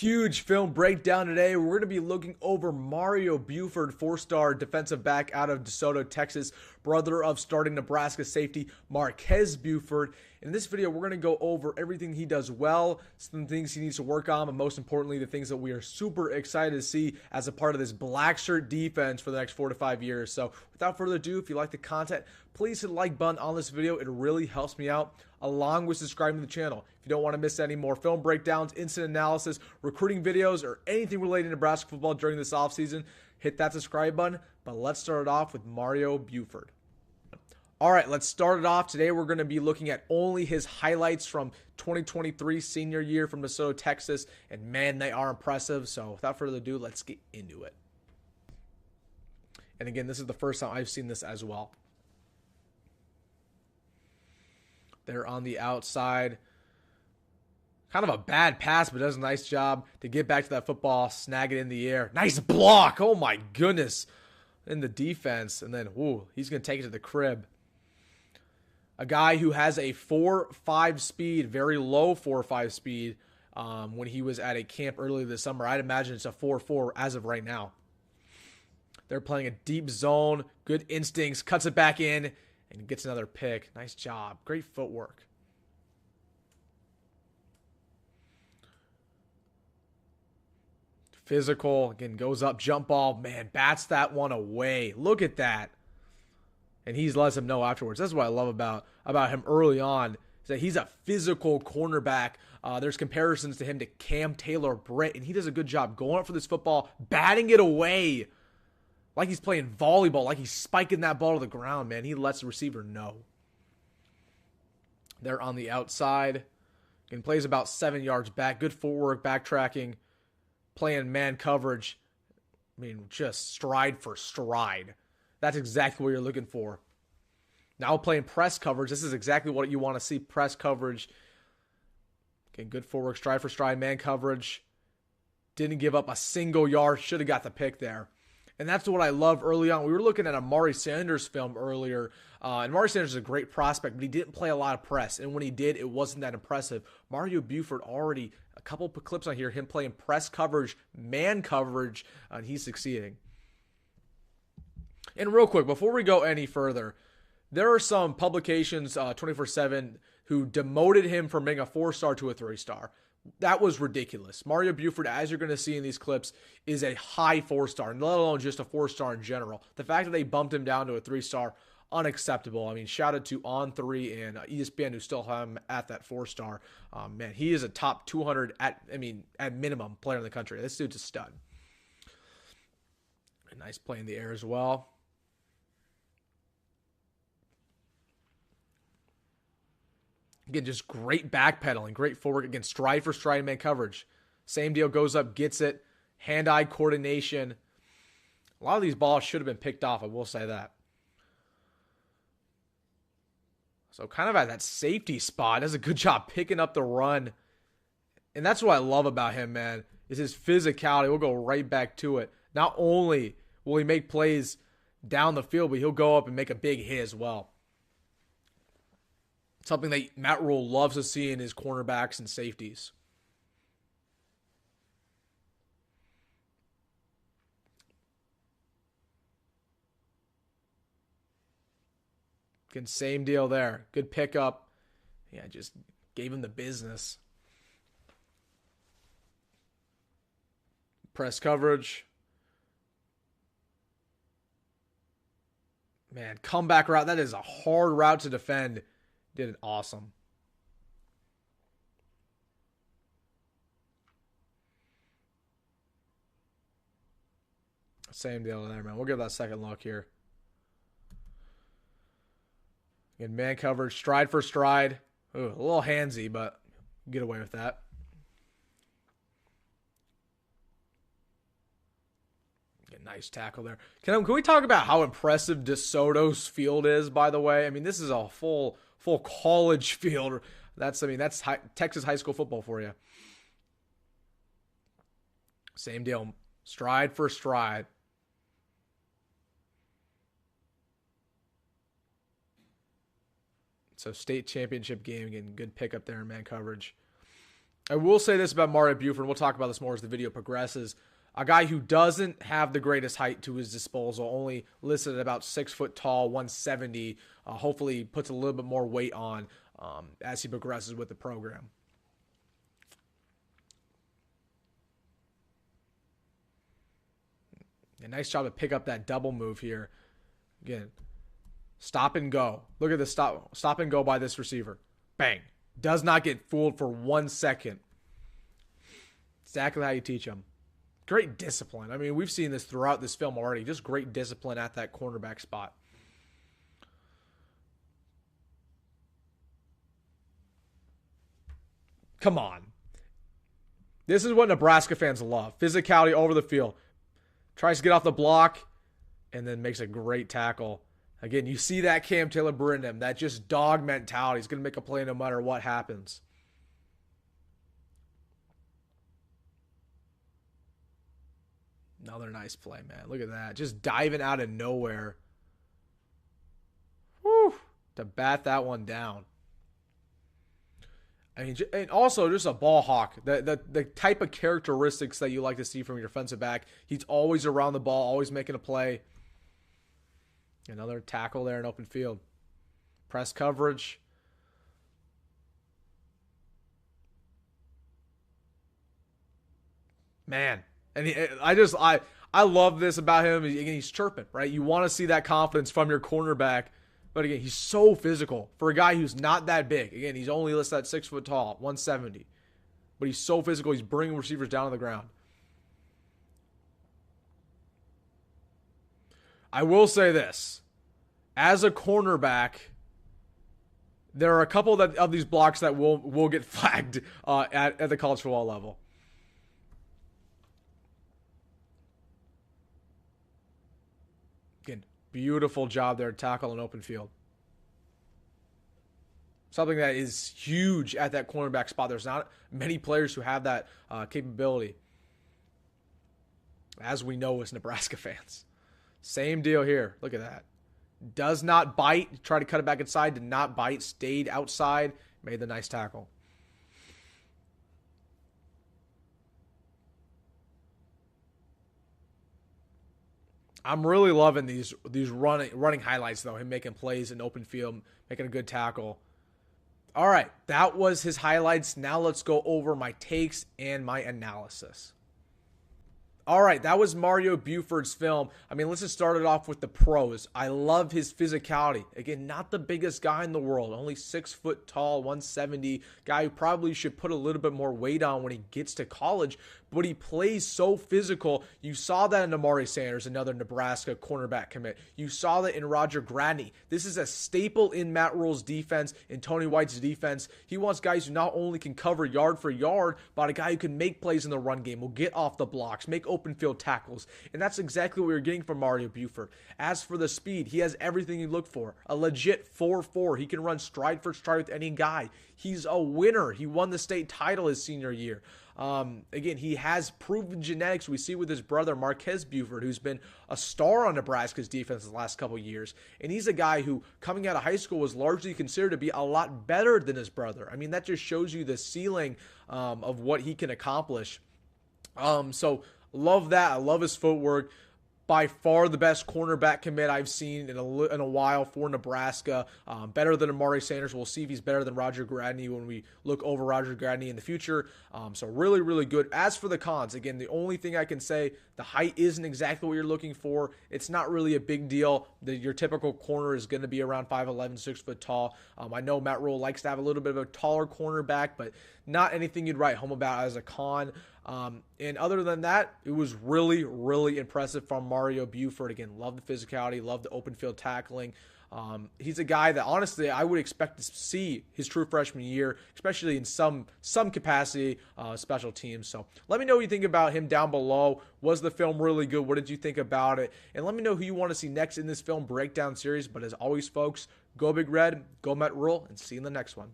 Huge film breakdown today. We're going to be looking over Mario Buford, four-star defensive back out of DeSoto, Texas, brother of starting Nebraska safety Marquez Buford. In this video, we're going to go over everything he does well, some things he needs to work on, but most importantly, the things that we are super excited to see as a part of this black shirt defense for the next 4 to 5 years. So without further ado, if you like the content, please hit the like button on this video. It really helps me out, along with subscribing to the channel. If you don't want to miss any more film breakdowns, instant analysis, recruiting videos, or anything related to Nebraska football during this offseason, hit that subscribe button. But let's start it off with Mario Buford. All right, let's start it off. Today we're going to be looking at only his highlights from 2023 senior year from DeSoto, Texas, and man, they are impressive. So without further ado, let's get into it. And again, this is the first time I've seen this as well. They're on the outside. Kind of a bad pass, but does a nice job to get back to that football, snag it in the air. Nice block. Oh my goodness. In the defense. And then, ooh, he's going to take it to the crib. A guy who has a 4.5 speed, very low 4.5 speed when he was at a camp earlier this summer. I'd imagine it's a 4.4 as of right now. They're playing a deep zone, good instincts, cuts it back in, and gets another pick. Nice job. Great footwork. Physical. Again, goes up, jump ball. Man, bats that one away. Look at that. And he lets him know afterwards. That's what I love about him early on, is that he's a physical cornerback. There's comparisons to him to Cam Taylor-Britt, and he does a good job going up for this football, batting it away like he's playing volleyball, like he's spiking that ball to the ground, man. He lets the receiver know. They're on the outside. And plays about 7 yards back. Good footwork, backtracking, playing man coverage. I mean, just stride for stride. That's exactly what you're looking for. Now playing press coverage. This is exactly what you want to see, press coverage. Okay, good footwork, stride for stride, man coverage. Didn't give up a single yard. Should have got the pick there. And that's what I love early on. We were looking at a Mari Sanders film earlier. And Mari Sanders is a great prospect, but he didn't play a lot of press. And when he did, it wasn't that impressive. Mario Buford already, a couple of clips on here, him playing press coverage, man coverage, and he's succeeding. And real quick, before we go any further, there are some publications, 24/7, who demoted him from being a 4-star to a 3-star. That was ridiculous. Mario Buford, as you're going to see in these clips, is a high 4-star, let alone just a 4-star in general. The fact that they bumped him down to a 3-star, unacceptable. I mean, shout out to On3 and ESPN who still have him at that 4-star. Man, he is a top 200 at minimum player in the country. This dude's a stud. A nice play in the air as well. Again, just great backpedaling, great forward. Again, stride for stride man coverage. Same deal, goes up, gets it. Hand-eye coordination. A lot of these balls should have been picked off, I will say that. So kind of at that safety spot, does a good job picking up the run. And that's what I love about him, man, is his physicality. We'll go right back to it. Not only will he make plays down the field, but he'll go up and make a big hit as well. Something that Matt Rule loves to see in his cornerbacks and safeties. Again, same deal there. Good pickup. Yeah, just gave him the business. Press coverage. Man, comeback route. That is a hard route to defend. Did it awesome. Same deal there, man. We'll give that a second look here. Again, man coverage, stride for stride. Ooh, a little handsy, but get away with that. Nice tackle there. Can we talk about how impressive DeSoto's field is, by the way? I mean, this is a full college field. That's Texas high school football for you. Same deal. Stride for stride. So state championship game, again, good pickup there in man coverage. I will say this about Mario Buford, and we'll talk about this more as the video progresses. A guy who doesn't have the greatest height to his disposal, only listed at about 6 foot tall, 170. Hopefully puts a little bit more weight on as he progresses with the program. A nice job to pick up that double move here. Again, stop and go. Look at the stop and go by this receiver. Bang. Does not get fooled for 1 second. Exactly how you teach him. Great discipline. I mean, we've seen this throughout this film already. Just great discipline at that cornerback spot. Come on. This is what Nebraska fans love. Physicality over the field. Tries to get off the block and then makes a great tackle. Again, you see that Cam Taylor Brennan, that just dog mentality. He's going to make a play no matter what happens. Another nice play, man. Look at that. Just diving out of nowhere. Whew. To bat that one down. I mean, and also just a ball hawk. The type of characteristics that you like to see from your defensive back. He's always around the ball, always making a play. Another tackle there in open field. Press coverage. Man. And I love this about him. Again, he's chirping, right? You want to see that confidence from your cornerback. But again, he's so physical for a guy who's not that big. Again, he's only listed at 6 foot tall, 170. But he's so physical, he's bringing receivers down to the ground. I will say this. As a cornerback, there are a couple of these blocks that will get flagged at the college football level. Again, beautiful job there to tackle an open field. Something that is huge at that cornerback spot. There's not many players who have that capability, as we know as Nebraska fans. Same deal here. Look at that. Does not bite. Tried to cut it back inside. Did not bite. Stayed outside. Made the nice tackle. I'm really loving these running highlights, though. Him making plays in open field, making a good tackle. All right, that was his highlights. Now let's go over my takes and my analysis. All right, that was Mario Buford's film. I mean, let's just start it off with the pros. I love his physicality. Again, not the biggest guy in the world. Only 6 foot tall, 170. Guy who probably should put a little bit more weight on when he gets to college. But he plays so physical. You saw that in Amari Sanders, another Nebraska cornerback commit. You saw that in Roger Gradney. This is a staple in Matt Rule's defense, in Tony White's defense. He wants guys who not only can cover yard for yard, but a guy who can make plays in the run game, will get off the blocks, make open field tackles. And that's exactly what we were getting from Mario Buford. As for the speed, he has everything you look for. A legit 4.4. He can run stride for stride with any guy. He's a winner. He won the state title his senior year. Again, he has proven genetics. We see with his brother, Marquez Buford, who's been a star on Nebraska's defense the last couple of years. And he's a guy who, coming out of high school, was largely considered to be a lot better than his brother. I mean, that just shows you the ceiling of what he can accomplish. So, love that. I love his footwork. By far the best cornerback commit I've seen in a while for Nebraska. Better than Amari Sanders. We'll see if he's better than Roger Gradney when we look over Roger Gradney in the future. So really, really good. As for the cons, again, the only thing I can say, the height isn't exactly what you're looking for. It's not really a big deal. Your typical corner is going to be around 5'11", 6 foot tall. I know Matt Rule likes to have a little bit of a taller cornerback, but not anything you'd write home about as a con. And other than that, it was really, really impressive from Mario Buford. Again, love the physicality, love the open field tackling. He's a guy that honestly I would expect to see his true freshman year, especially in some capacity, special teams. So let me know what you think about him down below. Was the film really good? What did you think about it? And let me know who you want to see next in this film breakdown series. But as always, folks, go Big Red, go Matt Rule, and see you in the next one.